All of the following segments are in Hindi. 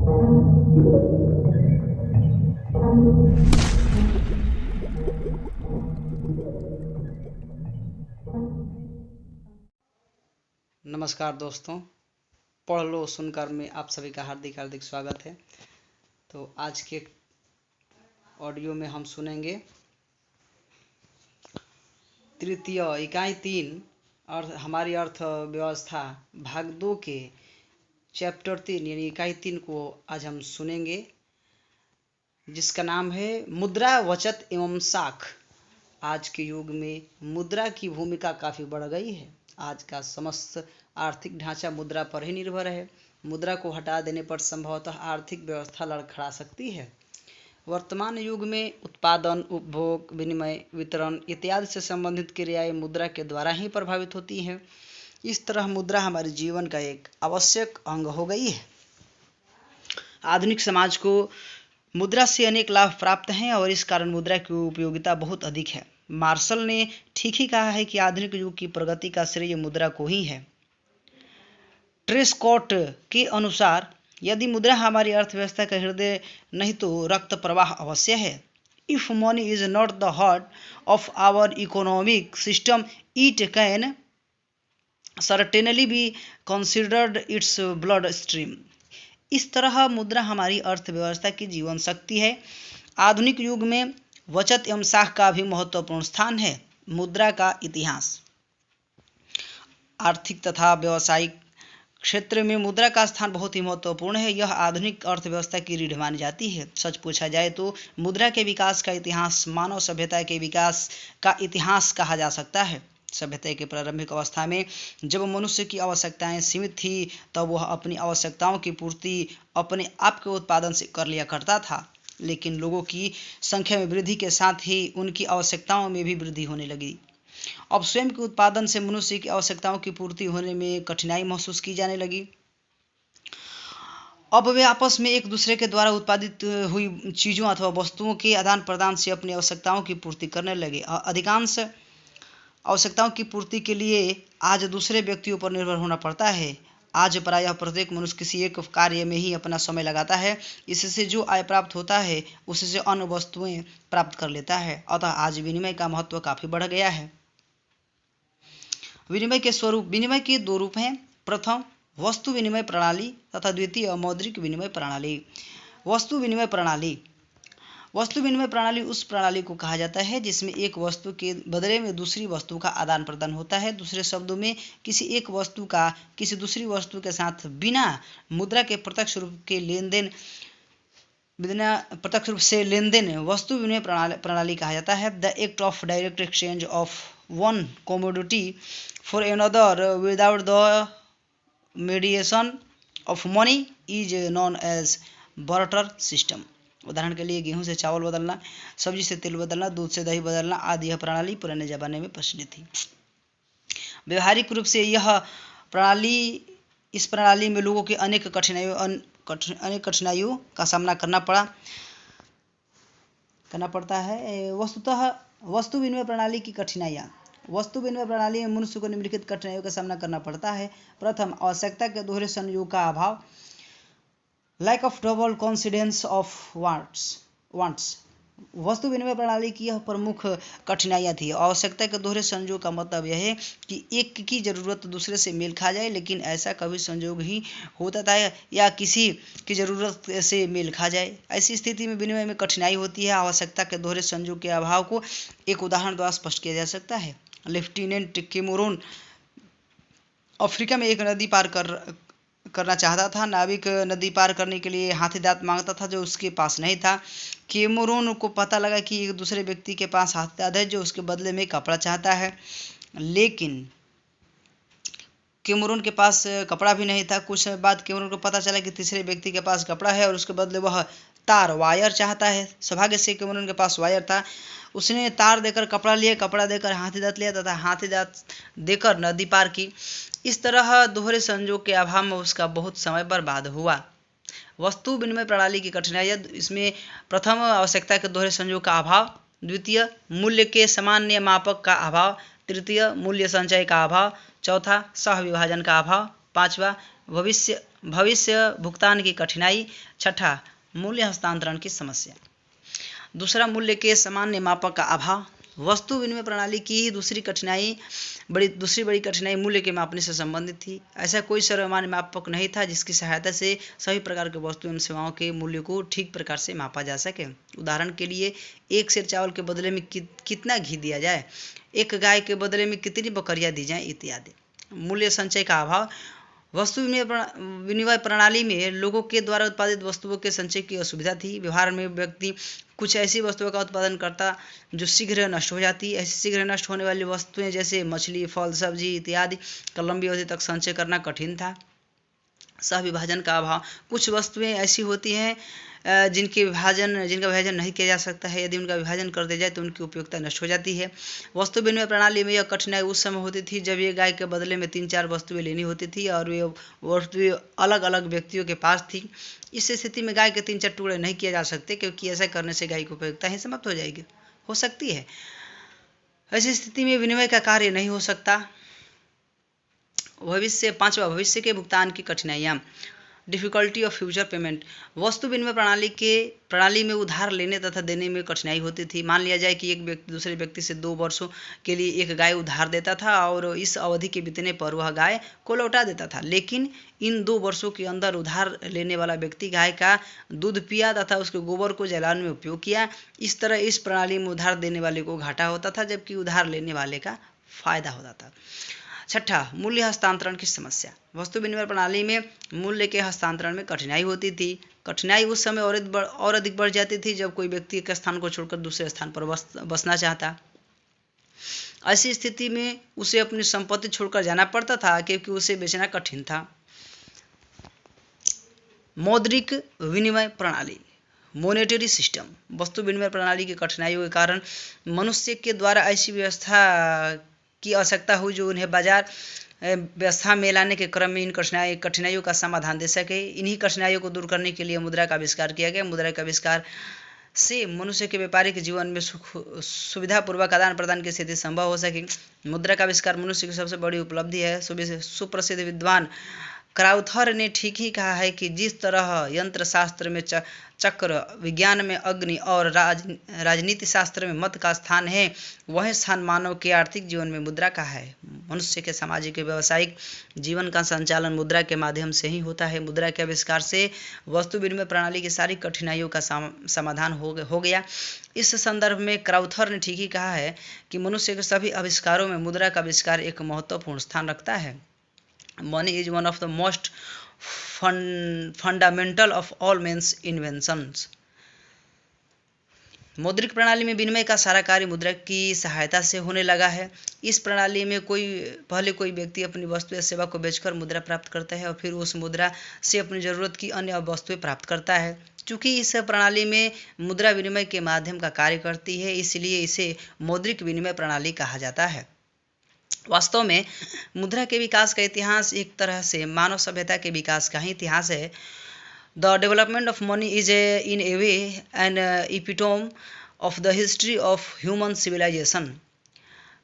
नमस्कार दोस्तों, पढ़ लो सुनकर में आप सभी का हार्दिक हार्दिक स्वागत है। तो आज के ऑडियो में हम सुनेंगे तृतीय इकाई 3 और हमारी अर्थव्यवस्था भाग 2 के चैप्टर 3 यानी इकाई 3 को आज हम सुनेंगे, जिसका नाम है मुद्रा, बचत एवं साख। आज के युग में मुद्रा की भूमिका काफ़ी बढ़ गई है। आज का समस्त आर्थिक ढांचा मुद्रा पर ही निर्भर है। मुद्रा को हटा देने पर संभवतः आर्थिक व्यवस्था लड़खड़ा सकती है। वर्तमान युग में उत्पादन, उपभोग, विनिमय, वितरण इत्यादि से संबंधित क्रियाएं मुद्रा के द्वारा ही प्रभावित होती हैं। इस तरह मुद्रा हमारे जीवन का एक आवश्यक अंग हो गई है। आधुनिक समाज को मुद्रा से अनेक लाभ प्राप्त हैं और इस कारण मुद्रा की उपयोगिता बहुत अधिक है। मार्शल ने ठीक ही कहा है कि आधुनिक युग की प्रगति का श्रेय मुद्रा को ही है। ट्रेस्कॉट के अनुसार यदि मुद्रा हमारी अर्थव्यवस्था का हृदय नहीं तो रक्त प्रवाह अवश्य है। If money is not the heart of our economic system, it can certainly be considered its blood stream. इस तरह मुद्रा हमारी अर्थव्यवस्था की जीवन शक्ति है। आधुनिक युग में बचत एवं साख का भी महत्वपूर्ण स्थान है। मुद्रा का इतिहास। आर्थिक तथा व्यावसायिक क्षेत्र में मुद्रा का स्थान बहुत ही महत्वपूर्ण है। यह आधुनिक अर्थव्यवस्था की रीढ़ मानी जाती है। सच पूछा जाए तो मुद्रा के विकास का इतिहास मानव सभ्यता के विकास का इतिहास कहा जा सकता है। सभ्यता के प्रारंभिक अवस्था में जब मनुष्य की आवश्यकताएं सीमित थी, तब वह अपनी आवश्यकताओं की पूर्ति अपने आप के उत्पादन से कर लिया करता था। लेकिन लोगों की संख्या में वृद्धि के साथ ही उनकी आवश्यकताओं में भी वृद्धि होने लगी। अब स्वयं के उत्पादन से मनुष्य की आवश्यकताओं की पूर्ति होने में कठिनाई महसूस की जाने लगी। अब वे आपस में एक दूसरे के द्वारा उत्पादित हुई चीज़ों अथवा वस्तुओं के आदान प्रदान से अपनी आवश्यकताओं की पूर्ति करने लगे। अधिकांश आवश्यकताओं की पूर्ति के लिए आज दूसरे व्यक्तियों पर निर्भर होना पड़ता है। आज प्रायः प्रत्येक मनुष्य किसी एक कार्य में ही अपना समय लगाता है। इससे जो आय प्राप्त होता है उससे अन्य वस्तुएं प्राप्त कर लेता है। अतः आज विनिमय का महत्व काफ़ी बढ़ गया है। विनिमय के स्वरूप। विनिमय के दो रूप हैं। प्रथम वस्तु विनिमय प्रणाली तथा द्वितीय मौद्रिक विनिमय प्रणाली। वस्तु विनिमय प्रणाली। वस्तु विनिमय प्रणाली उस प्रणाली को कहा जाता है जिसमें एक वस्तु के बदले में दूसरी वस्तु का आदान प्रदान होता है। दूसरे शब्दों में किसी एक वस्तु का किसी दूसरी वस्तु के साथ बिना मुद्रा के प्रत्यक्ष रूप से लेनदेन वस्तु विनिमय प्रणाली कहा जाता है। The act of direct exchange of one commodity for another without the mediation of money is known as barter system. उदाहरण के लिए गेहूं से चावल बदलना, सब्जी से तेल बदलना, दूध से दही बदलना आदि यह प्रणाली पुराने ज़माने में प्रचलित थी। व्यवहारिक रूप से इस प्रणाली में लोगों के अनेक कठिनाइयों का सामना करना पड़ता है। वस्तुतः वस्तु विनिमय प्रणाली की कठिनाइयाँ। वस्तु विनिमय प्रणाली में मनुष्य को निम्नलिखित कठिनाइयों का सामना करना पड़ता है। प्रथम, आवश्यकता के दोहरे संयोग का अभाव। Lack of double coincidence of wants. वस्तु विनिमय प्रणाली की यह प्रमुख कठिनाइयाँ थी। आवश्यकता के दोहरे संयोग का मतलब यह है कि एक की ज़रूरत दूसरे से मेल खा जाए, लेकिन ऐसा कभी संयोग ही होता था या किसी की ज़रूरत से मेल खा जाए। ऐसी स्थिति में विनिमय में कठिनाई होती है। आवश्यकता के दोहरे संयोग के अभाव को एक उदाहरण द्वारा स्पष्ट किया जा सकता है। लेफ्टिनेंट कैमरून अफ्रीका में एक नदी पार करना चाहता था। नाविक नदी पार करने के लिए हाथीदांत मांगता था जो उसके पास नहीं था। कैमरून को पता लगा कि एक दूसरे व्यक्ति के पास हाथीदांत है जो उसके बदले में कपड़ा चाहता है, लेकिन कैमरून के पास कपड़ा भी नहीं था। कुछ समय बाद कैमरून को पता चला कि तीसरे व्यक्ति के पास कपड़ा है और उसके बदले वह वायर चाहता है। सौभाग्य से कैमरून के पास वायर था। उसने तार देकर कपड़ा लिया, कपड़ा देकर हाथीदांत लिया तथा हाथीदांत देकर नदी पार की। इस तरह दोहरे संयोग के अभाव में उसका बहुत समय बर्बाद हुआ। वस्तु विनिमय प्रणाली की कठिनाइयाँ। इसमें प्रथम, आवश्यकता के दोहरे संयोग का अभाव। द्वितीय, मूल्य के सामान्य मापक का अभाव। तृतीय, मूल्य संचय का अभाव। चौथा, सह विभाजन का अभाव। पांचवा, भविष्य भुगतान की कठिनाई। छठा, मूल्य हस्तांतरण की समस्या। दूसरा, मूल्य के सामान्य मापक का अभाव। वस्तु विनिमय प्रणाली की दूसरी बड़ी कठिनाई मूल्य के मापने से संबंधित थी। ऐसा कोई सर्वमान्य मापक नहीं था जिसकी सहायता से सभी प्रकार के वस्तु एवं सेवाओं के मूल्य को ठीक प्रकार से मापा जा सके। उदाहरण के लिए, एक सेर चावल के बदले में कितना घी दिया जाए, एक गाय के बदले में कितनी बकरियां दी जाएं, इत्यादि। मूल्य संचय का अभाव। वस्तु विनिमय प्रणाली में लोगों के द्वारा उत्पादित वस्तुओं के संचय की असुविधा थी। व्यवहार में व्यक्ति कुछ ऐसी वस्तुओं का उत्पादन करता जो शीघ्र नष्ट हो जाती। ऐसी शीघ्र नष्ट होने वाली वस्तुएं जैसे मछली, फल, सब्जी इत्यादि का लंबी अवधि तक संचय करना कठिन था। सह विभाजन का अभाव। कुछ वस्तुएं ऐसी होती हैं जिनका विभाजन नहीं किया जा सकता है। यदि उनका विभाजन कर दिया जाए तो उनकी उपयोगिता नष्ट हो जाती है। वस्तु विनिमय प्रणाली में यह कठिनाई उस समय होती थी जब ये गाय के बदले में 3-4 वस्तुएं लेनी होती थी और वे वस्तुएं अलग अलग व्यक्तियों के पास थी। इस स्थिति में गाय के 3-4 टुकड़े नहीं किए जा सकते, क्योंकि ऐसा करने से गाय की उपयोगिता ही समाप्त हो सकती है। ऐसी स्थिति में विनिमय का कार्य नहीं हो सकता। पांचवा, भविष्य के भुगतान की कठिनाइयाँ। Difficulty of future payment. वस्तु विनिमय प्रणाली में उधार लेने तथा देने में कठिनाई होती थी। मान लिया जाए कि एक व्यक्ति दूसरे व्यक्ति से 2 वर्षों के लिए एक गाय उधार देता था और इस अवधि के बीतने पर वह गाय को लौटा देता था, लेकिन इन 2 वर्षों के अंदर उधार लेने वाला व्यक्ति गाय का दूध पिया तथा उसके गोबर को जलाने में उपयोग किया। इस तरह इस प्रणाली में उधार देने वाले को घाटा होता था, जबकि उधार लेने वाले का फायदा होता था। छठा, मूल्य हस्तांतरण की समस्या। वस्तु विनिमय प्रणाली में मूल्य के हस्तांतरण में कठिनाई होती थी। कठिनाई उस समय और अधिक बढ़ जाती थी जब कोई व्यक्ति एक स्थान को छोड़कर दूसरे स्थान पर बसना चाहता। ऐसी स्थिति में उसे अपनी संपत्ति छोड़कर जाना पड़ता था, क्योंकि उसे बेचना कठिन था। मौद्रिक विनिमय प्रणाली, मोनेटरी सिस्टम। वस्तु विनिमय प्रणाली की कठिनाइयों के कारण मनुष्य के द्वारा ऐसी व्यवस्था की आवश्यकता हुई जो उन्हें बाजार व्यवस्था में लाने के क्रम में इन कठिनाइयों का समाधान दे सके। इन्हीं कठिनाइयों को दूर करने के लिए मुद्रा का आविष्कार किया गया। मुद्रा के आविष्कार से मनुष्य के व्यापारिक जीवन में सुविधापूर्वक आदान प्रदान की स्थिति संभव हो सके। मुद्रा का आविष्कार मनुष्य की सबसे बड़ी उपलब्धि है। सुप्रसिद्ध विद्वान क्राउथर ने ठीक ही कहा है कि जिस तरह यंत्र शास्त्र में चक्र, विज्ञान में अग्नि और राजनीति शास्त्र में मत का स्थान है, वही स्थान मानव के आर्थिक जीवन में मुद्रा का है। मनुष्य के सामाजिक और व्यावसायिक जीवन का संचालन मुद्रा के माध्यम से ही होता है। मुद्रा के आविष्कार से वस्तु विनिमय प्रणाली की सारी कठिनाइयों का समाधान हो गया। इस संदर्भ में क्राउथर ने ठीक ही कहा है कि मनुष्य के सभी आविष्कारों में मुद्रा का आविष्कार एक महत्वपूर्ण स्थान रखता है। Money is one of the most fundamental of all men's inventions. मौद्रिक प्रणाली में विनिमय का सारा कार्य मुद्रा की सहायता से होने लगा है। इस प्रणाली में पहले कोई व्यक्ति अपनी वस्तु या सेवा को बेचकर मुद्रा प्राप्त करता है और फिर उस मुद्रा से अपनी जरूरत की अन्य वस्तुएं प्राप्त करता है। चूँकि इस प्रणाली में मुद्रा विनिमय के माध्यम का कार्य करती है, इसलिए इसे मौद्रिक विनिमय प्रणाली कहा जाता है। वास्तव में मुद्रा के विकास का इतिहास एक तरह से मानव सभ्यता के विकास का ही इतिहास है। The development of money is in a way an epitome of the history of human civilisation.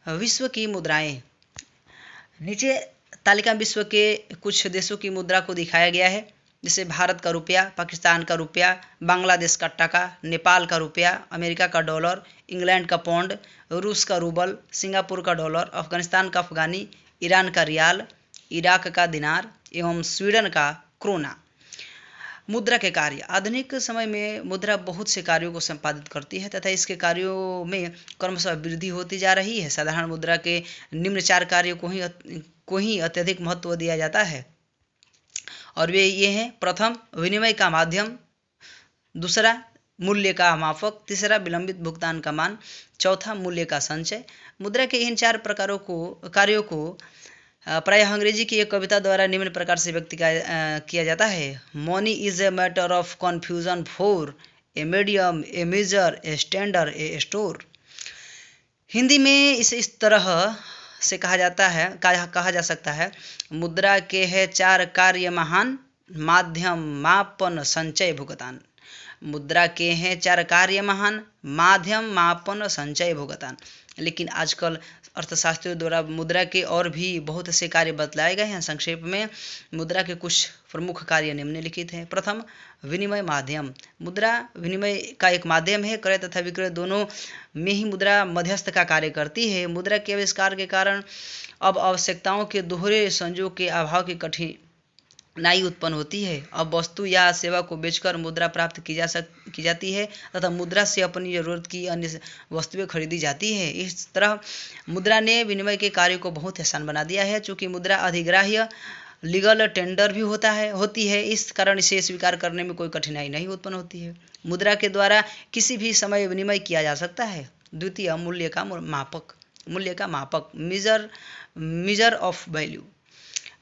विश्व की मुद्राएं। नीचे तालिका विश्व के कुछ देशों की मुद्रा को दिखाया गया है, जैसे भारत का रुपया, पाकिस्तान का रुपया, बांग्लादेश का टका, नेपाल का रुपया, अमेरिका का डॉलर, इंग्लैंड का पौंड, रूस का रूबल, सिंगापुर का डॉलर, अफगानिस्तान का अफगानी, ईरान का रियाल, इराक का दिनार एवं स्वीडन का क्रोना। मुद्रा के कार्य। आधुनिक समय में मुद्रा बहुत से कार्यों को संपादित करती है तथा इसके कार्यों में क्रमशः वृद्धि होती जा रही है। साधारण मुद्रा के निम्न 4 कार्यों को ही अत्यधिक महत्व दिया जाता है और वे ये हैं: प्रथम, विनिमय का माध्यम; दूसरा, मूल्य का मापक; तीसरा, विलंबित भुगतान का मान; चौथा, मूल्य का संचय। मुद्रा के इन 4 कार्यों को प्रायः अंग्रेजी की एक कविता द्वारा निम्न प्रकार से व्यक्त किया जाता है: money is a matter of confusion for a medium, a measure, a standard, a store. Hindi में इसे इस तरह से कहा जा सकता है: मुद्रा के है 4 कार्य महान, माध्यम, मापन, संचय, भुगतान। मुद्रा के हैं 4 कार्य महान, माध्यम, मापन, संचय, भुगतान। लेकिन आजकल अर्थशास्त्रियों द्वारा मुद्रा के और भी बहुत से कार्य बतलाए गए हैं। संक्षेप में मुद्रा के कुछ प्रमुख कार्य निम्नलिखित हैं। प्रथम, विनिमय माध्यम। मुद्रा विनिमय का एक माध्यम है। क्रय तथा विक्रय दोनों में ही मुद्रा मध्यस्थ का कार्य करती है। मुद्रा के आविष्कार के कारण अब आवश्यकताओं के दोहरे संयोग के अभाव की कठिनाई उत्पन्न होती है। अब वस्तु या सेवा को बेचकर मुद्रा प्राप्त की जाती है तथा मुद्रा से अपनी जरूरत की अन्य वस्तुएं खरीदी जाती है। इस तरह मुद्रा ने विनिमय के कार्य को बहुत आसान बना दिया है। चूँकि मुद्रा अधिग्राह्य लीगल टेंडर भी होती है, इस कारण इसे स्वीकार करने में कोई कठिनाई नहीं उत्पन्न होती है। मुद्रा के द्वारा किसी भी समय विनिमय किया जा सकता है। द्वितीय, मूल्य का मापक, मीजर ऑफ वैल्यू।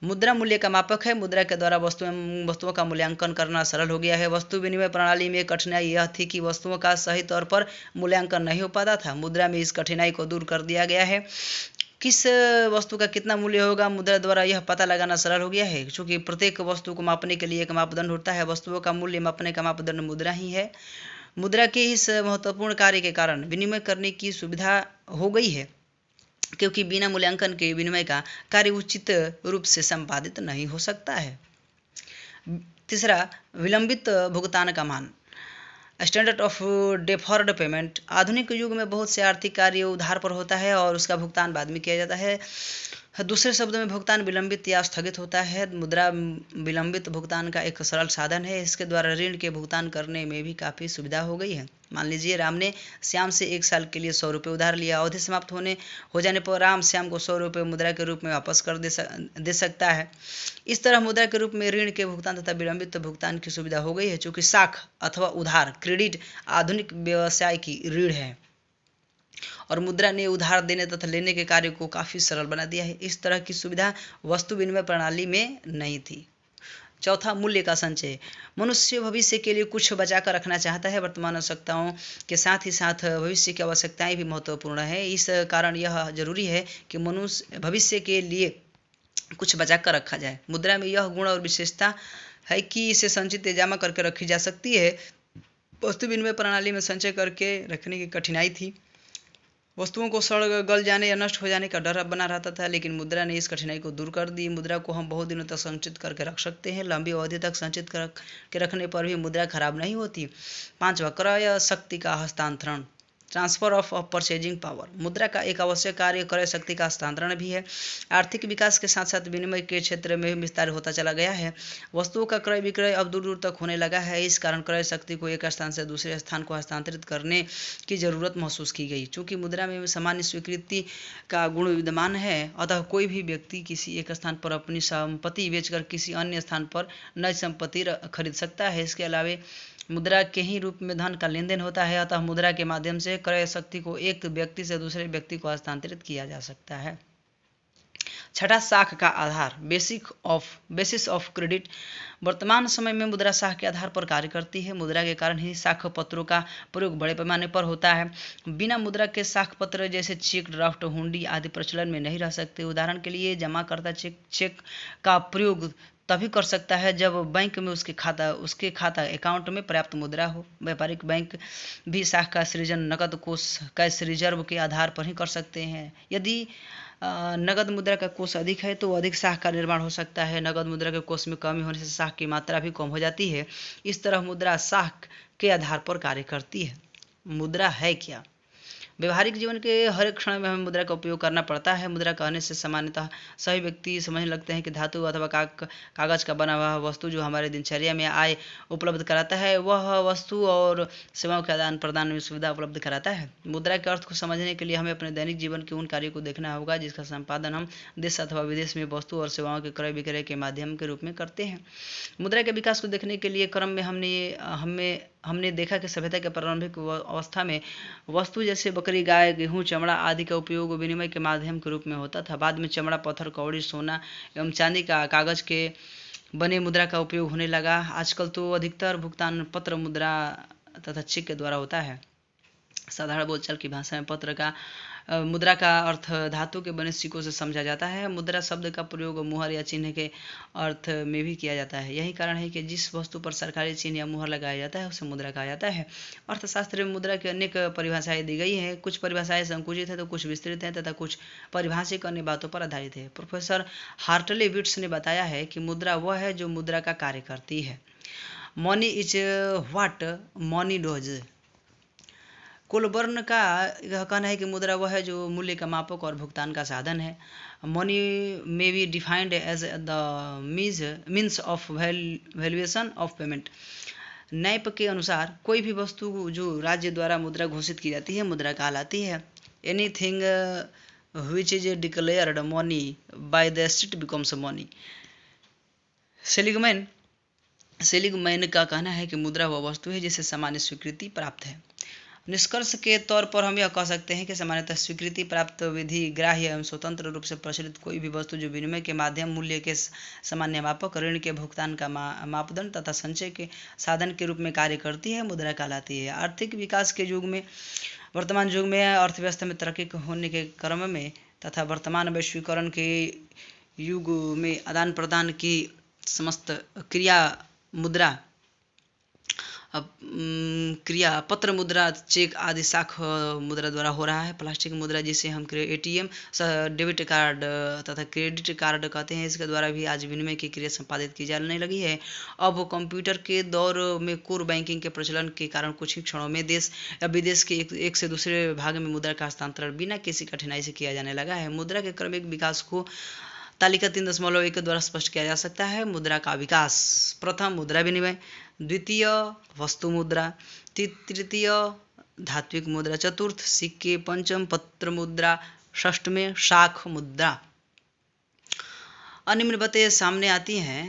मुद्रा मूल्य का मापक है। मुद्रा के द्वारा वस्तुओं का मूल्यांकन करना सरल हो गया है। वस्तु विनिमय प्रणाली में कठिनाई यह थी कि वस्तुओं का सही तौर पर मूल्यांकन नहीं हो पाता था। मुद्रा में इस कठिनाई को दूर कर दिया गया है। किस वस्तु का कितना मूल्य होगा, मुद्रा द्वारा यह पता लगाना सरल हो गया है। क्योंकि प्रत्येक वस्तु को मापने के लिए एक मापदंड होता है। वस्तुओं का मूल्य मापने का मापदंड मुद्रा ही है। मुद्रा के इस महत्वपूर्ण कार्य के कारण विनिमय करने की सुविधा हो गई है, क्योंकि बिना मूल्यांकन के विनिमय का कार्य उचित रूप से संपादित नहीं हो सकता है। तीसरा, विलंबित भुगतान का मान, स्टैंडर्ड ऑफ डेफर्ड पेमेंट। आधुनिक युग में बहुत से आर्थिक कार्य उधार पर होता है और उसका भुगतान बाद में किया जाता है। दूसरे शब्दों में भुगतान विलंबित या स्थगित होता है। मुद्रा विलंबित भुगतान का एक सरल साधन है। इसके द्वारा ऋण के भुगतान करने में भी काफ़ी सुविधा हो गई है। मान लीजिए राम ने श्याम से 1 साल के लिए 100 रुपये उधार लिया। अवधि समाप्त हो जाने पर राम श्याम को 100 रुपये मुद्रा के रूप में वापस कर दे सकता है। इस तरह मुद्रा के रूप में ऋण के भुगतान तथा विलंबित भुगतान की सुविधा हो गई है। चूँकि साख अथवा उधार, क्रेडिट आधुनिक व्यवसाय की रीढ़ है और मुद्रा ने उधार देने तथा लेने के कार्य को काफ़ी सरल बना दिया है। इस तरह की सुविधा वस्तु विनिमय प्रणाली में नहीं थी। चौथा, मूल्य का संचय। मनुष्य भविष्य के लिए कुछ बचा कर रखना चाहता है। वर्तमान आवश्यकताओं के साथ ही साथ भविष्य की आवश्यकताएं भी महत्वपूर्ण है। इस कारण यह जरूरी है कि मनुष्य भविष्य के लिए कुछ बचा कर रखा जाए। मुद्रा में यह गुण और विशेषता है कि इसे संचित जमा करके रखी जा सकती है। वस्तु विनिमय प्रणाली में संचय करके रखने की कठिनाई थी। वस्तुओं को सड़ गल जाने या नष्ट हो जाने का डर बना रहता था, लेकिन मुद्रा ने इस कठिनाई को दूर कर दी। मुद्रा को हम बहुत दिनों तक संचित करके रख सकते हैं। लंबी अवधि तक संचित करके रखने पर भी मुद्रा खराब नहीं होती। पांचवा, क्रय शक्ति का हस्तांतरण, ट्रांसफर ऑफ परचेजिंग पावर। मुद्रा का एक आवश्यक कार्य क्रय शक्ति का हस्तांतरण भी है। आर्थिक विकास के साथ साथ विनिमय के क्षेत्र में विस्तार होता चला गया है। वस्तुओं का क्रय विक्रय अब दूर दूर तक होने लगा है। इस कारण क्रय शक्ति को एक स्थान से दूसरे स्थान को हस्तांतरित करने की जरूरत महसूस की गई। चूँकि मुद्रा में सामान्य स्वीकृति का गुण विद्यमान है, अतः कोई भी व्यक्ति किसी एक स्थान पर अपनी संपत्ति बेचकर किसी अन्य स्थान पर नई संपत्ति खरीद सकता है। इसके अलावा मुद्रा के ही रूप में धन का लेन देन होता है, अतः मुद्रा के माध्यम से क्रय शक्ति को एक व्यक्ति से दूसरे व्यक्ति को हस्तांतरित किया जा सकता है। छठा, साख का आधार, बेसिस ऑफ क्रेडिट। वर्तमान समय में मुद्रा साख के आधार पर कार्य करती है। मुद्रा के कारण ही साख पत्रों का प्रयोग बड़े पैमाने पर होता है। बिना मुद्रा के साख पत्र जैसे चेक, ड्राफ्ट, हुंडी आदि प्रचलन में नहीं रह सकते। उदाहरण के लिए जमाकर्ता चेक का प्रयोग तभी कर सकता है जब बैंक में उसके खाता अकाउंट में पर्याप्त मुद्रा हो। व्यापारिक बैंक भी साख का सृजन नकद कोष कैश रिजर्व के आधार पर ही कर सकते हैं। यदि नगद मुद्रा का कोष अधिक है तो अधिक साख का निर्माण हो सकता है। नगद मुद्रा के कोष में कमी होने से साख की मात्रा भी कम हो जाती है। इस तरह मुद्रा साख के आधार पर कार्य करती है। मुद्रा है क्या? व्यवहारिक जीवन के हर एक क्षण में हमें मुद्रा का उपयोग करना पड़ता है। मुद्रा कहने से सामान्यतः सभी व्यक्ति समझने लगते हैं कि धातु अथवा कागज का बना हुआ वस्तु जो हमारे दिनचर्या में आय उपलब्ध कराता है, वह वस्तु और सेवाओं के आदान प्रदान में सुविधा उपलब्ध कराता है। मुद्रा के अर्थ को समझने के लिए हमें अपने दैनिक जीवन के उन कार्यों को देखना होगा जिसका संपादन हम देश अथवा विदेश में वस्तु और सेवाओं के क्रय विक्रय के माध्यम के रूप में करते हैं। मुद्रा के विकास को देखने के लिए क्रम में हमने देखा कि सभ्यता के प्रारंभिक अवस्था में वस्तु जैसे बकरी, गाय, गेहूँ, चमड़ा आदि का उपयोग विनिमय के माध्यम के रूप में होता था। बाद में चमड़ा, पत्थर, कौड़ी, सोना एवं चांदी का कागज के बने मुद्रा का उपयोग होने लगा। आजकल तो अधिकतर भुगतान पत्र, मुद्रा तथा चेक के द्वारा होता है। साधारण बोलचाल की भाषा में मुद्रा का अर्थ धातु के बने सिक्कों से समझा जाता है। मुद्रा शब्द का प्रयोग मुहर या चिन्ह के अर्थ में भी किया जाता है। यही कारण है कि जिस वस्तु पर सरकारी चिन्ह या मुहर लगाया जाता है उसे मुद्रा कहा जाता है। अर्थशास्त्र में मुद्रा की अनेक परिभाषाएं दी गई हैं। कुछ परिभाषाएं संकुचित है तो कुछ विस्तृत हैं तथा कुछ परिभाषिक अन्य बातों पर आधारित है। प्रोफेसर हार्टले विट्स ने बताया है कि मुद्रा वह है जो मुद्रा का कार्य करती है। Money is what money dose. Colburn का यह कहना है कि मुद्रा वह है जो मूल्य का मापक और भुगतान का साधन है। Money may be defined as the means of valuation of payment. Knapp के अनुसार कोई भी वस्तु जो राज्य द्वारा मुद्रा घोषित की जाती है मुद्रा कहलाती है। Anything which is declared money by the state becomes money। Seligman का कहना है कि मुद्रा वह वस्तु है जिसे सामान्य स्वीकृति प्राप्त है। निष्कर्ष के तौर पर हम यह कह सकते हैं कि सामान्यतः स्वीकृति प्राप्त विधि ग्राह्य एवं स्वतंत्र रूप से प्रचलित कोई भी वस्तु जो विनिमय के माध्यम मूल्य के सामान्य मापक ऋण के भुगतान का मापदंड तथा संचय के साधन के रूप में कार्य करती है मुद्रा कहलाती है। आर्थिक विकास के युग में वर्तमान युग में अर्थव्यवस्था में तरक्की होने के क्रम में तथा वर्तमान वैश्वीकरण के युग में आदान प्रदान की समस्त क्रिया पत्र मुद्रा चेक आदि साख मुद्रा द्वारा हो रहा है। प्लास्टिक मुद्रा जिसे हम एटीएम डेबिट कार्ड तथा क्रेडिट कार्ड कहते हैं इसके द्वारा भी आज विनिमय की क्रिया संपादित की जाने लगी है। अब कंप्यूटर के दौर में कोर बैंकिंग के प्रचलन के कारण कुछ ही क्षणों में देश या विदेश के एक से दूसरे भाग में मुद्रा का हस्तांतरण बिना किसी कठिनाई से किया जाने लगा है। मुद्रा के क्रमिक विकास को तालिका 3.1 द्वारा स्पष्ट किया जा सकता है। मुद्रा का विकास: प्रथम मुद्रा विनिमय, द्वितीय वस्तु मुद्रा, तृतीय धात्विक मुद्रा, चतुर्थ सिक्के, पंचम पत्र मुद्रा, षष्ठ में शाख मुद्रा। अनिम्न बातें सामने आती हैं।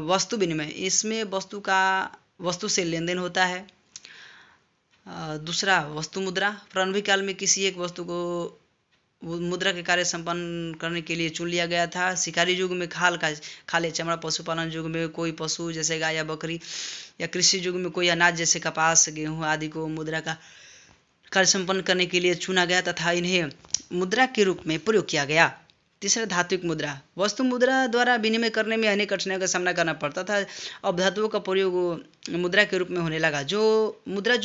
वस्तु विनिमय, इसमें वस्तु से लेन देन होता है। दूसरा वस्तु मुद्रा, प्रारंभिक काल में किसी एक वस्तु को मुद्रा के कार्य संपन्न करने के लिए चुन लिया गया था। शिकारी युग में खाल या चमड़ा, पशुपालन युग में कोई पशु जैसे गाय या बकरी, या कृषि युग में कोई अनाज जैसे कपास गेहूं आदि को मुद्रा का कार्य संपन्न करने के लिए चुना गया तथा इन्हें मुद्रा के रूप में प्रयोग किया गया। तीसरा धात्विक मुद्रा, वस्तु मुद्रा द्वारा विनिमय करने में अनेक कठिनाइयों का सामना करना पड़ता था। अब धातुओं का प्रयोग मुद्रा के रूप में होने लगा। जो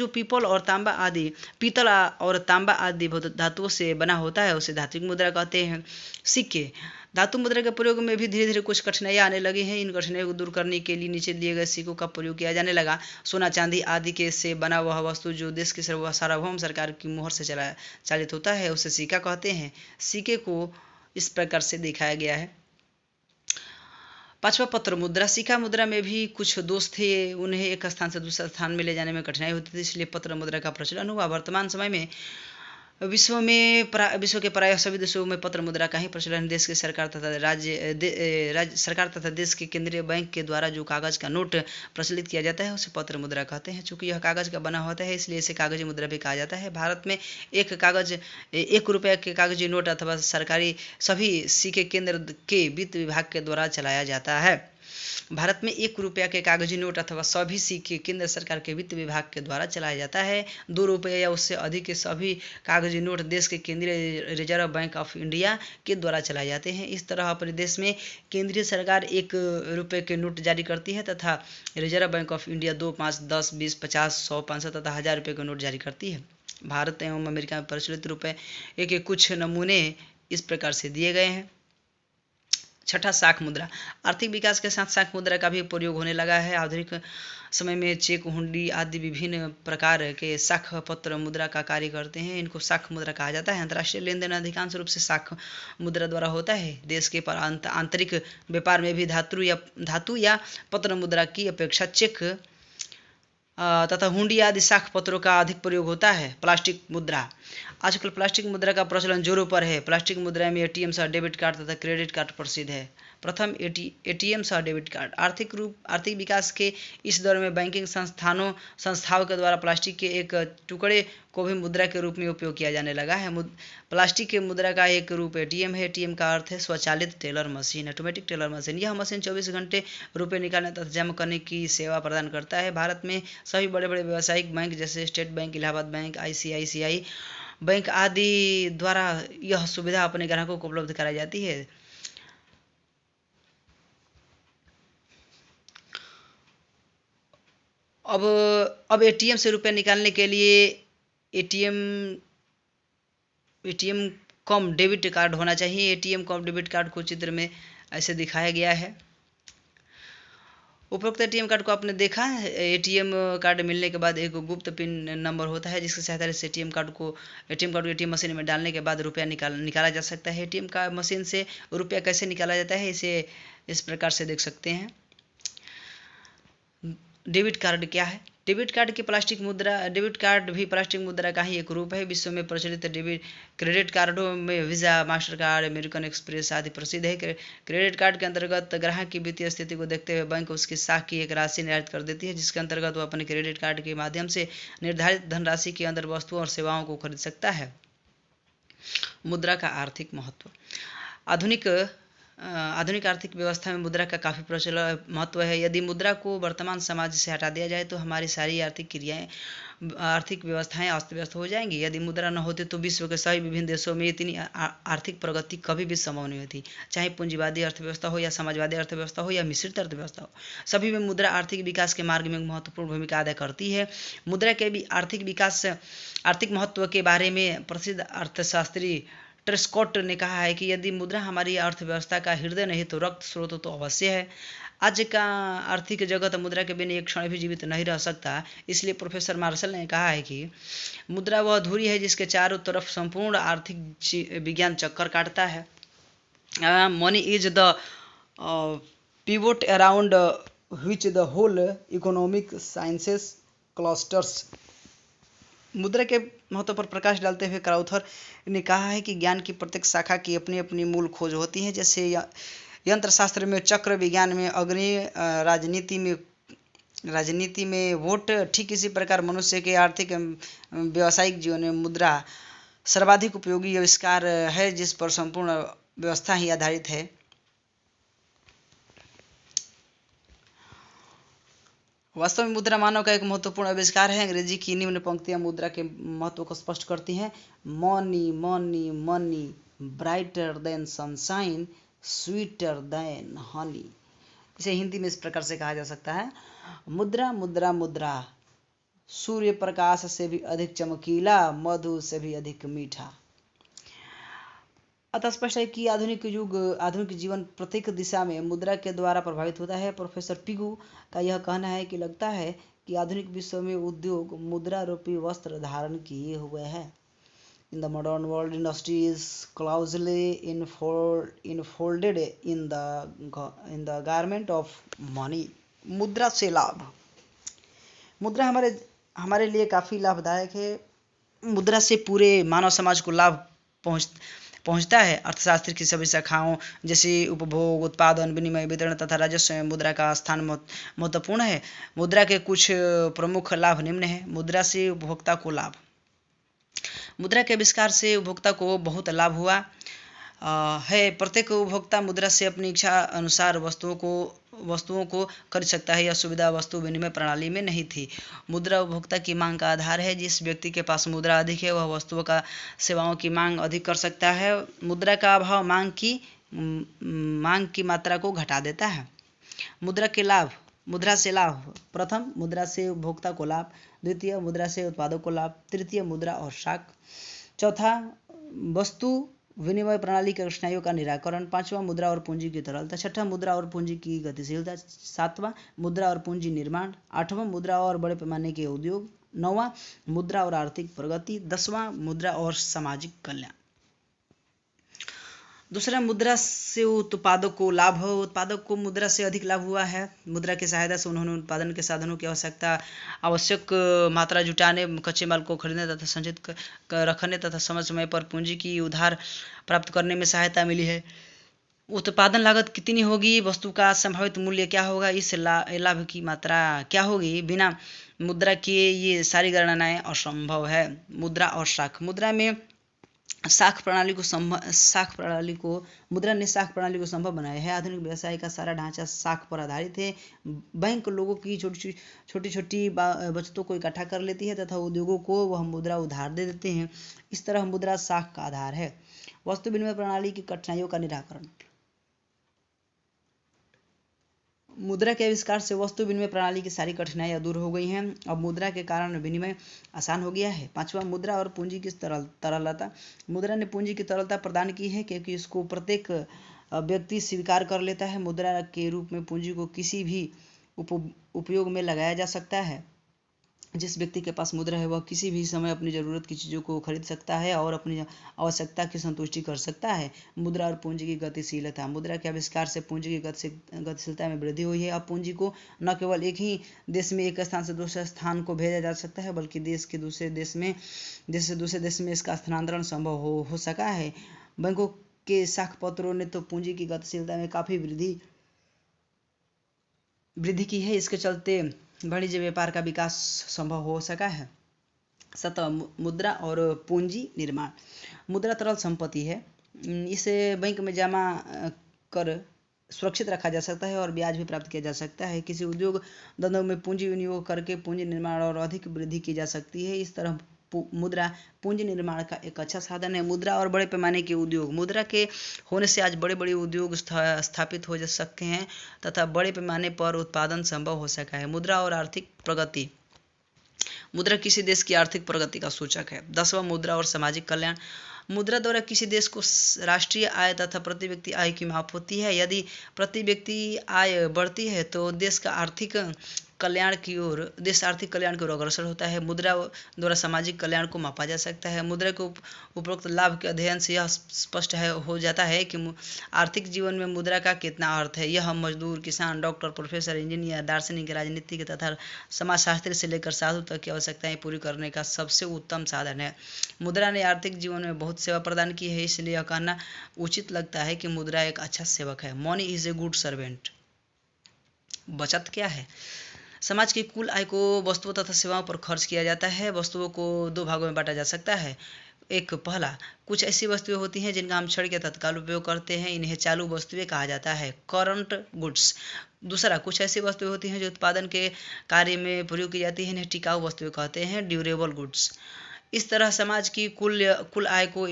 पीतल और तांबा आदि धातुओं से बना होता है उसे धात्विक मुद्रा कहते हैं। सिक्के, धातु मुद्रा के प्रयोग में भी धीरे धीरे कुछ कठिनाइयाँ आने लगी हैं। इन कठिनाइयों को दूर करने के लिए नीचे दिए गए सिक्कों का प्रयोग किया जाने लगा। सोना चांदी आदि के से बना वह वस्तु जो देश की सार्वभौम सरकार की मुहर से चालित होता है उसे सिक्का कहते हैं। सिक्के को इस प्रकार से दिखाया गया है। पांचवा पत्र मुद्रा। सिक्का मुद्रा में भी कुछ दोष थे, उन्हें एक स्थान से दूसरे स्थान में ले जाने में कठिनाई होती थी, इसलिए पत्र मुद्रा का प्रचलन हुआ। वर्तमान समय में विश्व के प्रायः सभी देशों में पत्र मुद्रा का ही प्रचलन। देश की सरकार तथा राज्य सरकार तथा देश के केंद्रीय बैंक के द्वारा जो कागज का नोट प्रचलित किया जाता है उसे पत्र मुद्रा कहते हैं। चूँकि यह कागज का बना होता है इसलिए इसे कागजी मुद्रा भी कहा जाता है। भारत में 1 रुपये के कागजी नोट अथवा सरकारी सभी सिक्के केंद्र के वित्त विभाग के द्वारा चलाया जाता है। भारत में 1 रुपया के कागजी नोट अथवा सभी सिक्के केंद्र सरकार के वित्त विभाग के द्वारा चलाया जाता है। 2 रुपये या उससे अधिक के सभी कागजी नोट देश के केंद्रीय रिजर्व बैंक ऑफ इंडिया के द्वारा चलाए जाते हैं। इस तरह अपने देश में केंद्रीय सरकार 1 रुपये के नोट जारी करती है तथा रिजर्व बैंक ऑफ इंडिया 2, 5, 10, 20, 50, 100, 500 तथा 1000 रुपये के नोट जारी करती है। भारत एवं अमेरिका में प्रचलित रुपये के कुछ नमूने इस प्रकार से दिए गए हैं। छठा शाख मुद्रा। आर्थिक विकास के साथ शाख मुद्रा का भी प्रयोग होने लगा है। आधुनिक समय में चेक, हुंडी आदि विभिन्न प्रकार के शाख पत्र मुद्रा का कार्य करते हैं। इनको शाख मुद्रा कहा जाता है। अंतर्राष्ट्रीय लेन देन अधिकांश रूप से शाख मुद्रा द्वारा होता है। देश के आंतरिक व्यापार में भी धातु या पत्र मुद्रा की अपेक्षा चेक तथा हुंडी आदि शाख पत्रों का अधिक प्रयोग होता है। प्लास्टिक मुद्रा। आजकल प्लास्टिक मुद्रा का प्रचलन जोरों पर है। प्लास्टिक मुद्रा में एटीएम सह डेबिट कार्ड तथा क्रेडिट कार्ड प्रसिद्ध है। प्रथम एटीएम सह डेबिट कार्ड। आर्थिक विकास के इस दौर में बैंकिंग संस्थाओं के द्वारा प्लास्टिक के एक टुकड़े को भी मुद्रा के रूप में उपयोग किया जाने लगा है। प्लास्टिक के मुद्रा का एक रूप एटीएम है। एटीएम का अर्थ है स्वचालित teller machine, automatic teller machine. यह मशीन 24 घंटे रुपये निकालने तथा जमा करने की सेवा प्रदान करता है। भारत में सभी बड़े बड़े व्यावसायिक बैंक जैसे state bank, Allahabad bank, ICICI bank आदि द्वारा यह सुविधा अपने ग्राहकों को उपलब्ध कराई जाती है। अब ATM से रुपये निकालने के लिए ATM कम डेबिट कार्ड होना चाहिए। ATM कम डेबिट कार्ड को चित्र में ऐसे दिखाया गया है। उपरोक्त ATM कार्ड को आपने देखा है। ATM कार्ड मिलने के बाद एक गुप्त पिन नंबर होता है जिसकी सहायता से ATM कार्ड को ATM मशीन में डालने के बाद रुपया निकाला जा सकता है। ATM का मशीन से रुपया कैसे निकाला जाता है इसे इस प्रकार से देख सकते हैं। डेबिट कार्ड क्या है? डेबिट कार्ड भी प्लास्टिक मुद्रा का ही एक रूप है। विश्व में प्रचलित क्रेडिट कार्डों में visa, master card, American express आदि प्रसिद्ध है। क्रेडिट कार्ड के अंतर्गत ग्राहक की वित्तीय स्थिति को देखते हुए बैंक उसकी साख की एक राशि निर्धारित कर देती है, जिसके अंतर्गत वह अपने क्रेडिट कार्ड के माध्यम से निर्धारित धनराशि के अंदर वस्तुओं और सेवाओं को खरीद सकता है। मुद्रा का आर्थिक महत्व। आधुनिक आर्थिक व्यवस्था में मुद्रा का काफ़ी प्रचलन महत्व है। यदि मुद्रा को वर्तमान समाज से हटा दिया जाए तो हमारी सारी आर्थिक व्यवस्थाएं अस्त व्यस्त हो जाएंगी। यदि मुद्रा न होती तो विश्व के सभी विभिन्न देशों में इतनी आर्थिक प्रगति कभी भी संभव नहीं होती। चाहे पूंजीवादी अर्थव्यवस्था हो या समाजवादी अर्थव्यवस्था हो या मिश्रित अर्थव्यवस्था हो, सभी में मुद्रा आर्थिक विकास के मार्ग में महत्वपूर्ण भूमिका अदा करती है। मुद्रा के भी आर्थिक महत्व के बारे में प्रसिद्ध अर्थशास्त्री ट्रेस्कॉट ने कहा है कि यदि मुद्रा हमारी अर्थव्यवस्था का हृदय नहीं तो रक्त स्रोत तो अवश्य है। आज का आर्थिक जगत मुद्रा के बिना एक क्षण भी जीवित नहीं रह सकता। इसलिए प्रोफेसर मार्शल ने कहा है कि मुद्रा वह धुरी है जिसके चारों तरफ संपूर्ण आर्थिक विज्ञान चक्कर काटता है। Money is the pivot around which the whole economic sciences clusters. मुद्रा के महत्व पर प्रकाश डालते हुए क्राउथर ने कहा है कि ज्ञान की प्रत्येक शाखा की अपनी अपनी मूल खोज होती है। जैसे यंत्रशास्त्र में चक्र, विज्ञान में अग्नि, राजनीति में वोट, ठीक इसी प्रकार मनुष्य के आर्थिक व्यावसायिक जीवन में मुद्रा सर्वाधिक उपयोगी आविष्कार है जिस पर संपूर्ण व्यवस्था ही आधारित है। वास्तव में मुद्रा मानव का एक महत्वपूर्ण आविष्कार है। अंग्रेजी की निम्न पंक्तियां मुद्रा के महत्व को स्पष्ट करती हैं। Money money money, brighter than sunshine, sweeter than Honey. इसे हिंदी में इस प्रकार से कहा जा सकता है, मुद्रा मुद्रा मुद्रा, सूर्य प्रकाश से भी अधिक चमकीला, मधु से भी अधिक मीठा। अतः स्पष्ट है कि आधुनिक जीवन प्रत्येक दिशा में मुद्रा के द्वारा प्रभावित होता है। प्रोफेसर पिगू का यह कहना है कि लगता है कि आधुनिक विश्व में उद्योग मुद्रा रूपी वस्त्र धारण किए हुए हैं। In the modern world, industry is closely enfolded in the garment of money. मुद्रा से लाभ। मुद्रा हमारे लिए काफ़ी लाभदायक है। मुद्रा से पूरे मानव समाज को लाभ पहुंचता है। अर्थशास्त्र की सभी शाखाओं जैसे उपभोग, उत्पादन, विनिमय, वितरण तथा राजस्व में मुद्रा का स्थान महत्वपूर्ण है। मुद्रा के कुछ प्रमुख लाभ निम्न हैं। मुद्रा से उपभोक्ता को लाभ। मुद्रा के आविष्कार से उपभोक्ता को बहुत लाभ हुआ है। प्रत्येक उपभोक्ता मुद्रा से अपनी इच्छा अनुसार वस्तुओं को खरीद सकता है। यह सुविधा वस्तु विनिमय प्रणाली में नहीं थी। मुद्रा उपभोक्ता की मांग का आधार है। जिस व्यक्ति के पास मुद्रा अधिक है वह वस्तुओं का सेवाओं की मांग अधिक कर सकता है। मुद्रा का अभाव मांग की मात्रा को घटा देता है। मुद्रा से लाभ। प्रथम, मुद्रा से उपभोक्ता को लाभ। द्वितीय, मुद्रा से उत्पादक को लाभ। तृतीय, मुद्रा और शाख। चौथा, वस्तु विनिमय प्रणाली के कठिनाइयों का निराकरण। पांचवा, मुद्रा और पूंजी की तरलता। छठा, मुद्रा और पूंजी की गतिशीलता। सातवां, मुद्रा और पूंजी निर्माण। आठवां, मुद्रा और बड़े पैमाने के उद्योग। नौवां, मुद्रा और आर्थिक प्रगति। 10वां, मुद्रा और सामाजिक कल्याण। दूसरा, मुद्रा से उत्पादक को लाभ। उत्पादक को मुद्रा से अधिक लाभ हुआ है। मुद्रा की सहायता से उन्होंने उत्पादन के साधनों की आवश्यक मात्रा जुटाने, कच्चे माल को खरीदने तथा संचित रखने तथा समय समय पर पूंजी की उधार प्राप्त करने में सहायता मिली है। उत्पादन लागत कितनी होगी, वस्तु का संभावित मूल्य क्या होगा, इस लाभ की मात्रा क्या होगी, बिना मुद्रा के ये सारी गणनाएं असंभव है। मुद्रा और शाख। मुद्रा में मुद्रा ने साख प्रणाली को संभव बनाया है। आधुनिक व्यवसाय का सारा ढांचा साख पर आधारित है। बैंक लोगों की छोटी छोटी बचतों को इकट्ठा कर लेती है तथा उद्योगों को वह मुद्रा उधार दे देते हैं। इस तरह मुद्रा साख का आधार है। वस्तु विनिमय प्रणाली की कठिनाइयों का निराकरण। मुद्रा के आविष्कार से वस्तु विनिमय प्रणाली की सारी कठिनाइयां दूर हो गई हैं। अब मुद्रा के कारण विनिमय आसान हो गया है। पांचवा, मुद्रा और पूंजी की तरलता। मुद्रा ने पूंजी की तरलता प्रदान की है क्योंकि इसको प्रत्येक व्यक्ति स्वीकार कर लेता है। मुद्रा के रूप में पूंजी को किसी भी उपयोग में लगाया जा सकता है। जिस व्यक्ति के पास मुद्रा है वह किसी भी समय अपनी ज़रूरत की चीज़ों को खरीद सकता है और अपनी आवश्यकता की संतुष्टि कर सकता है। मुद्रा और पूंजी की गतिशीलता। मुद्रा के आविष्कार से पूंजी की गतिशीलता में वृद्धि हुई है। अब पूंजी को न केवल एक ही देश में एक स्थान से दूसरे स्थान को भेजा जा सकता है बल्कि देश से दूसरे देश में इसका स्थानांतरण संभव हो सका है। बैंकों के साख पत्रों ने तो पूंजी की गतिशीलता में काफ़ी वृद्धि की है। इसके चलते वाणिज्य व्यापार का विकास संभव हो सका है। 7, मुद्रा और पूंजी निर्माण। मुद्रा तरल संपत्ति है। इसे बैंक में जमा कर सुरक्षित रखा जा सकता है और ब्याज भी प्राप्त किया जा सकता है। किसी उद्योग धंधों में पूंजी विनियोग करके पूंजी निर्माण और अधिक वृद्धि की जा सकती है। इस तरह मुद्रा पूंजी निर्माण का एक अच्छा साधन है। मुद्रा और बड़े पैमाने के उद्योग। मुद्रा के होने से आज बड़े बड़े उद्योग स्थापित हो सकते हैं तथा बड़े पैमाने पर उत्पादन संभव हो सका है। मुद्रा और आर्थिक प्रगति। मुद्रा किसी देश की आर्थिक प्रगति का सूचक है। 10वां, मुद्रा और सामाजिक कल्याण। मुद्रा द्वारा किसी देश को राष्ट्रीय आय तथा प्रति व्यक्ति आय की माप होती है। यदि प्रति व्यक्ति आय बढ़ती है तो देश आर्थिक कल्याण की ओर अग्रसर होता है। मुद्रा द्वारा सामाजिक कल्याण को मापा जा सकता है। मुद्रा के उपरोक्त लाभ के अध्ययन से यह स्पष्ट हो जाता है कि आर्थिक जीवन में मुद्रा का कितना अर्थ है। यह मजदूर, किसान, डॉक्टर, प्रोफेसर, इंजीनियर, दार्शनिक, राजनीतिक तथा समाजशास्त्री से लेकर साधु तक की आवश्यकताएं पूरी करने का सबसे उत्तम साधन है। मुद्रा ने आर्थिक जीवन में बहुत सेवा प्रदान की है, इसलिए यह कहना उचित लगता है कि मुद्रा एक अच्छा सेवक है। Money is a good servant. बचत क्या है? समाज की कुल आय को वस्तुओं तथा सेवाओं पर खर्च किया जाता है। वस्तुओं को 2 भागों में बांटा जा सकता है। एक, पहला, कुछ ऐसी वस्तुएं होती हैं जिनका हम क्षण के तत्काल उपयोग करते हैं, इन्हें चालू वस्तुएं कहा जाता है, करंट गुड्स। दूसरा, कुछ ऐसी वस्तुएं होती हैं जो उत्पादन के कार्य में प्रयोग की जाती हैं, इन्हें टिकाऊ वस्तुएं कहते हैं, ड्यूरेबल गुड्स। इस तरह समाज की कुल आय को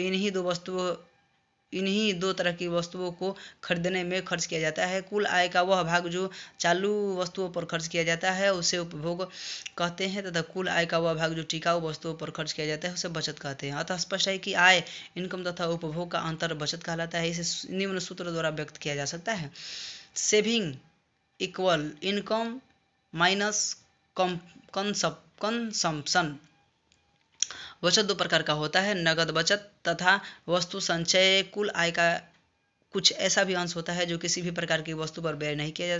इन्हीं दो तरह की वस्तुओं को खरीदने में खर्च किया जाता है। कुल आय का वह भाग जो चालू वस्तुओं पर खर्च किया जाता है उसे उपभोग कहते हैं तथा कुल आय का वह भाग जो टिकाऊ वस्तुओं पर खर्च किया जाता है उसे बचत कहते हैं। अतः स्पष्ट है कि आय, इनकम तथा उपभोग का अंतर बचत कहलाता है। इसे निम्न सूत्र द्वारा व्यक्त किया जा सकता है। Saving equal income minus consumption. बचत 2 प्रकार का होता है, नगद बचत तथा वस्तु संचय। कुल आय का कुछ ऐसा भी अंश होता है जो किसी भी प्रकार की वस्तु पर व्यय नहीं किया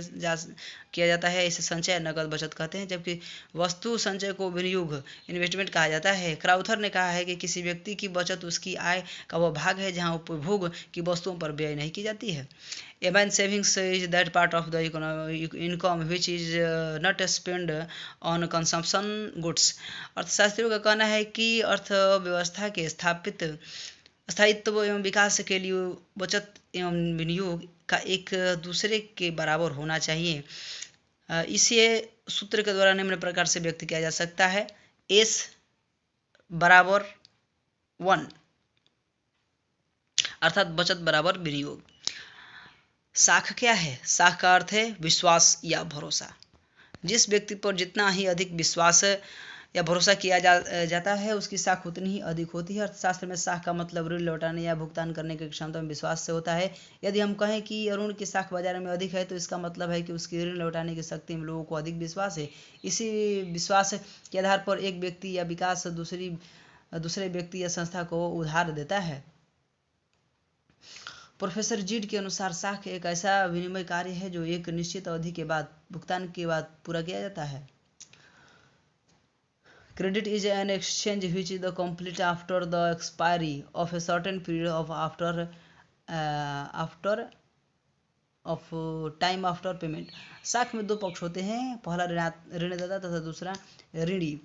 जाता है, इसे संचय नगद बचत कहते हैं। जबकि वस्तु संचय को विनियोग इन्वेस्टमेंट कहा जाता है। क्राउथर ने कहा है कि किसी व्यक्ति की बचत उसकी आय का वह भाग है जहां उपभोग की वस्तुओं पर व्यय नहीं की जाती है। A man savings is that part of the income which is not spent on consumption goods। अर्थशास्त्रियों का कहना है कि अर्थव्यवस्था के स्थायित्व एवं विकास के लिए बचत एवं विनियोग का एक दूसरे के बराबर होना चाहिए। इसे सूत्र के द्वारा निम्न प्रकार से व्यक्त किया जा सकता है, S बराबर 1, अर्थात बचत बराबर विनियोग। साख क्या है? साख का अर्थ है विश्वास या भरोसा। जिस व्यक्ति पर जितना ही अधिक विश्वास या भरोसा किया जाता है उसकी साख उतनी ही अधिक होती है। अर्थशास्त्र में साख का मतलब ऋण लौटाने या भुगतान करने की क्षमता में विश्वास से होता है। यदि हम कहें कि अरुण की साख बाजार में अधिक है तो इसका मतलब है कि उसकी ऋण लौटाने की शक्ति में लोगों को अधिक विश्वास है। इसी विश्वास के आधार पर एक व्यक्ति या विकास दूसरे व्यक्ति या संस्था को उधार देता है। प्रोफेसर जीड के अनुसार साख एक ऐसा विनिमय कार्य है जो एक निश्चित अवधि के बाद भुगतान के बाद पूरा किया जाता है। Credit is an exchange which is the complete after the expiry of a certain period of time after payment. साख में 2 पक्ष होते हैं, पहला ऋणदाता तथा दूसरा ऋणी।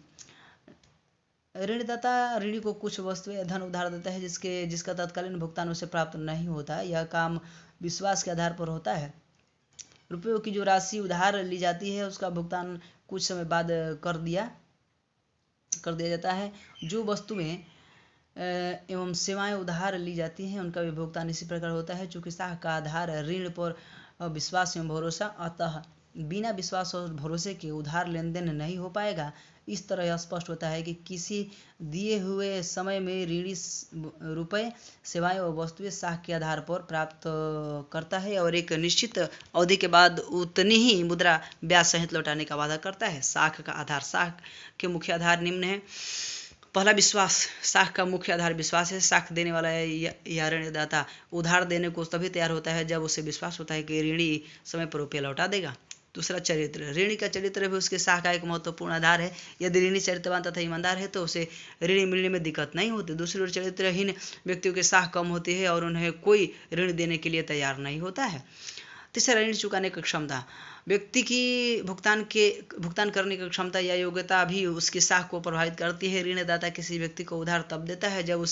ऋणदाता ऋणी को कुछ वस्तु या धन उधार देता है जिसका तत्कालीन भुगतान उसे प्राप्त नहीं होता है। यह काम विश्वास के आधार पर होता है। रुपयों की जो राशि उधार ली जाती है उसका भुगतान कुछ समय बाद कर दिया जाता है। जो वस्तुएं एवं सेवाएं उधार ली जाती हैं उनका भी भुगतान इसी प्रकार होता है। चूँकि साख का आधार ऋण पर विश्वास एवं भरोसा, अतः बिना विश्वास और भरोसे के उधार लेन देन नहीं हो पाएगा। इस तरह यह स्पष्ट होता है कि किसी दिए हुए समय में ऋणी रुपये, सेवाएं और वस्तुएं साख के आधार पर प्राप्त करता है और एक निश्चित अवधि के बाद उतनी ही मुद्रा ब्याज सहित लौटाने का वादा करता है। साख का आधार। साख के मुख्य आधार निम्न है। पहला, विश्वास। साख का मुख्य आधार विश्वास है। साख देने वाला या ऋणदाता उधार देने को तभी तैयार होता है जब उसे विश्वास होता है कि ऋणी समय पर रुपया लौटा देगा। दूसरा, चरित्र। ऋणी का चरित्र भी उसके साख का एक महत्वपूर्ण आधार है। यदि ऋणी चरित्रवान तथा ईमानदार है तो उसे ऋण मिलने में दिक्कत नहीं होती। दूसरी ओर चरित्रहीन व्यक्तियों के साख कम होती है और उन्हें कोई ऋण देने के लिए तैयार नहीं होता है। तीसरा, ऋण चुकाने की क्षमता। व्यक्ति की भुगतान करने की क्षमता या योग्यता भी उसकी साख को प्रभावित करती है। ऋणदाता किसी व्यक्ति को उधार तब देता है जब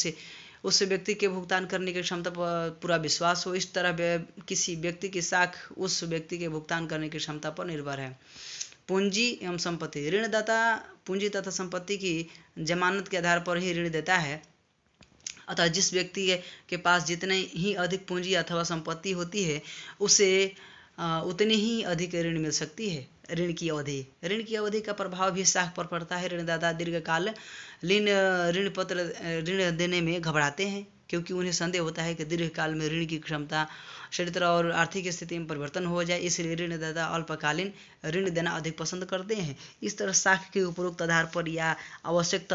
उस व्यक्ति के भुगतान करने की क्षमता पर पूरा विश्वास हो। इस तरह किसी व्यक्ति की साख उस व्यक्ति के भुगतान करने की क्षमता पर निर्भर है। पूंजी एवं संपत्ति। ऋणदाता पूंजी तथा संपत्ति की जमानत के आधार पर ही ऋण देता है। अतः जिस व्यक्ति के पास जितने ही अधिक पूंजी अथवा संपत्ति होती है उसे उतनी ही अधिक ऋण मिल सकती है। ऋण की अवधि का प्रभाव भी साख पर पड़ता है। ऋणदाता दीर्घकालीन ऋण देने में घबराते हैं क्योंकि उन्हें संदेह होता है कि दीर्घकाल में ऋण की क्षमता, चरित्र और आर्थिक स्थिति में परिवर्तन हो जाए। इसलिए ऋणदाता अल्पकालीन ऋण देना अधिक पसंद करते हैं। इस तरह साख के उपरोक्त आधार पर या आवश्यक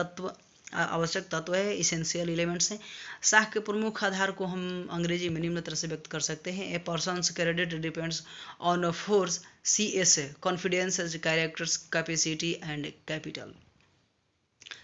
तत्व है, इसेंशियल एलिमेंट्स हैं। साख के प्रमुख आधार को हम अंग्रेजी में निम्न तरह से व्यक्त कर सकते हैं। A person's credit depends on 4 CS, confidence, characters, capacity and capital.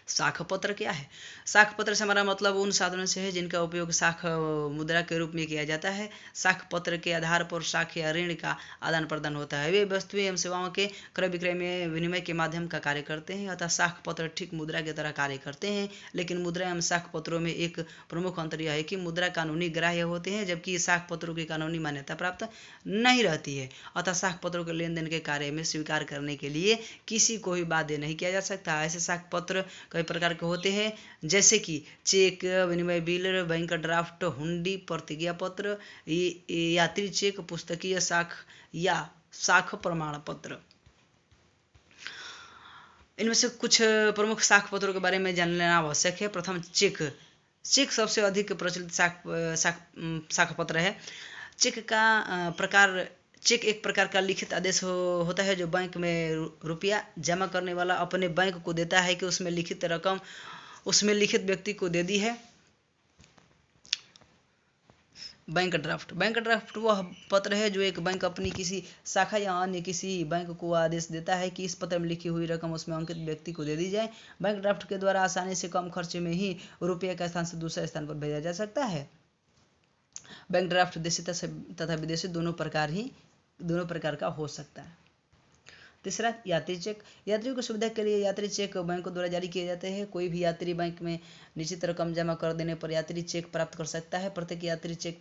साख पत्र क्या है? साख पत्र से हमारा मतलब उन साधनों से है जिनका उपयोग साख मुद्रा के रूप में किया जाता है। साख पत्र के आधार पर साख या ऋण का आदान प्रदान होता है। वे वस्तुएं एवं सेवाओं के क्रय विक्रय में विनिमय के माध्यम का कार्य करते हैं। अतः साख पत्र ठीक मुद्रा की तरह कार्य करते हैं। लेकिन मुद्रा एवं साख पत्रों में एक प्रमुख अंतर यह है कि मुद्रा कानूनी ग्राह्य होते हैं जबकि साख पत्रों की कानूनी मान्यता प्राप्त नहीं रहती है। अतः साख पत्रों के लेन देन के कार्य में स्वीकार करने के लिए किसी को भी बाध्य नहीं किया जा सकता। ऐसे साख पत्र कई प्रकार के होते हैं जैसे कि चेक, विनिमय बिल, बैंक ड्राफ्ट, हुंडी, प्रतिज्ञा पत्र, यात्री चेक, पुस्तकीय साख या साख प्रमाण पत्र। इनमें से कुछ प्रमुख साख पत्रों के बारे में जान लेना आवश्यक है। प्रथम, चेक सबसे अधिक प्रचलित साख पत्र है। चेक एक प्रकार का लिखित आदेश होता है जो बैंक में रुपया जमा करने वाला अपने बैंक को देता है कि उसमें लिखित रकम उसमें लिखित व्यक्ति को दे दी है। बैंक ड्राफ्ट वह पत्र है जो एक बैंक अपनी किसी शाखा या अन्य किसी बैंक को आदेश देता है कि इस पत्र में लिखी हुई रकम उसमें अंकित व्यक्ति को दे दी जाए। बैंक ड्राफ्ट के द्वारा आसानी से कम खर्चे में ही रुपये का स्थान से दूसरे स्थान पर भेजा जा सकता है। बैंक ड्राफ्ट देशी तथा विदेशी दोनों प्रकार का हो सकता है। तीसरा, यात्री चेक। यात्रियों की सुविधा के लिए यात्री चेक बैंकों द्वारा जारी किए जाते हैं। कोई भी यात्री बैंक में निश्चित रकम जमा कर देने पर यात्री चेक प्राप्त कर सकता है। प्रत्येक यात्री चेक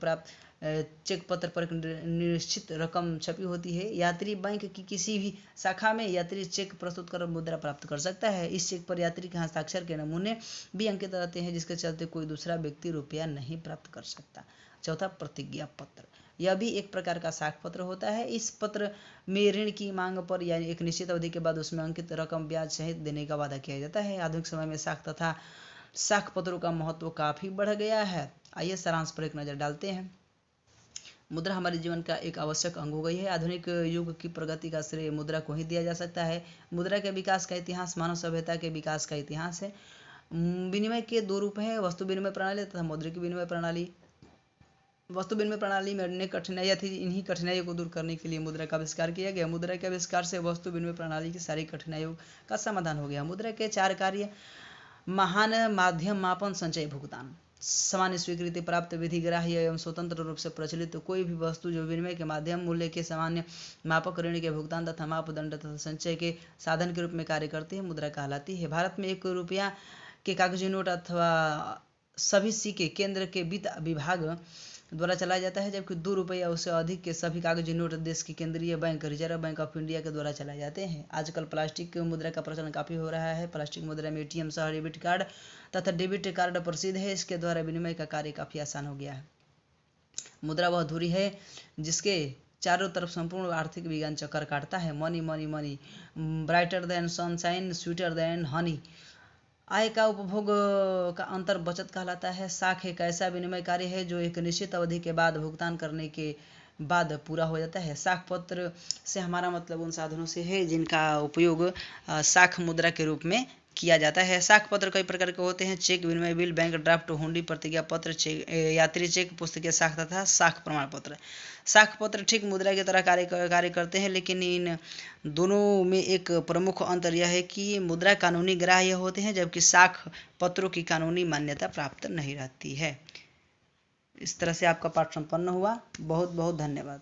पत्र पर एक निश्चित रकम छपी होती है। यात्री बैंक की किसी भी शाखा में यात्री चेक प्रस्तुत कर मुद्रा प्राप्त कर सकता है। इस चेक पर यात्री के हस्ताक्षर के नमूने भी अंकित रहते हैं जिसके चलते कोई दूसरा व्यक्ति रुपया नहीं प्राप्त कर सकता। चौथा, प्रतिज्ञा पत्र। यह भी एक प्रकार का साख पत्र होता है। इस पत्र में ऋण की मांग पर या एक निश्चित अवधि के बाद उसमें अंकित रकम ब्याज सहित देने का वादा किया जाता है। आधुनिक समय में साख पत्रों का महत्व काफी बढ़ गया है। आइए सारांश पर एक नजर डालते हैं। मुद्रा हमारे जीवन का एक आवश्यक अंग हो गई है। आधुनिक युग की प्रगति का श्रेय मुद्रा को ही दिया जा सकता है। मुद्रा के विकास का इतिहास मानव सभ्यता के विकास का इतिहास है। विनिमय के दो रूप हैं, वस्तु विनिमय प्रणाली तथा मौद्रिक विनिमय प्रणाली। वस्तु विनिमय प्रणाली में अनेक कठिनाइयाँ थी। इन्हीं कठिनाइयों को दूर करने के लिए मुद्रा का आविष्कार किया गया। मुद्रा के आविष्कार से वस्तु विनिमय प्रणाली की सारी कठिनाइयों का समाधान हो गया। मुद्रा के 4 कार्य: महान, माध्यम, मापन, संचय, भुगतान। सामान्य स्वीकृति प्राप्त, विधि ग्राह्य एवं स्वतंत्र रूप से प्रचलित कोई भी वस्तु जो विनिमय के माध्यम, मूल्य के सामान्य मापक, ऋण के भुगतान तथा मापदंड तथा संचय के साधन के रूप में कार्य करती है मुद्रा कहलाती है। भारत में 1 रुपया के कागजी नोट अथवा सभी सिक्के केंद्र के वित्त विभाग द्वारा चलाया जाता है, जबकि 2 रुपये या उससे अधिक के सभी कागजी नोट देश की केंद्रीय bank reserve bank of India के द्वारा चलाए जाते हैं। आजकल प्लास्टिक मुद्रा का प्रचलन काफ़ी हो रहा है। प्लास्टिक मुद्रा में एटीएम सह डेबिट कार्ड तथा डेबिट कार्ड प्रसिद्ध है। इसके द्वारा विनिमय का कार्य काफ़ी आसान हो गया है। मुद्रा वह धुरी है जिसके चारों तरफ संपूर्ण आर्थिक विज्ञान चक्कर काटता है। Money money money, brighter than sunshine, sweeter than honey. आय का उपभोग का अंतर बचत कहलाता है। साख एक ऐसा विनिमय कार्य है जो एक निश्चित अवधि के बाद भुगतान करने के बाद पूरा हो जाता है। साख पत्र से हमारा मतलब उन साधनों से है जिनका उपयोग साख मुद्रा के रूप में किया जाता है। साख पत्र कई प्रकार के होते हैं। चेक, विनिमय बिल, बैंक ड्राफ्ट, हुंडी, प्रतिज्ञा पत्र, यात्री चेक, पुस्तकीय साख तथा साख प्रमाण पत्र। साख पत्र ठीक मुद्रा की तरह कार्य करते हैं, लेकिन इन दोनों में एक प्रमुख अंतर यह है कि मुद्रा कानूनी ग्राह्य होते हैं, जबकि साख पत्रों की कानूनी मान्यता प्राप्त नहीं रहती है। इस तरह से आपका पाठ संपन्न हुआ। बहुत बहुत धन्यवाद।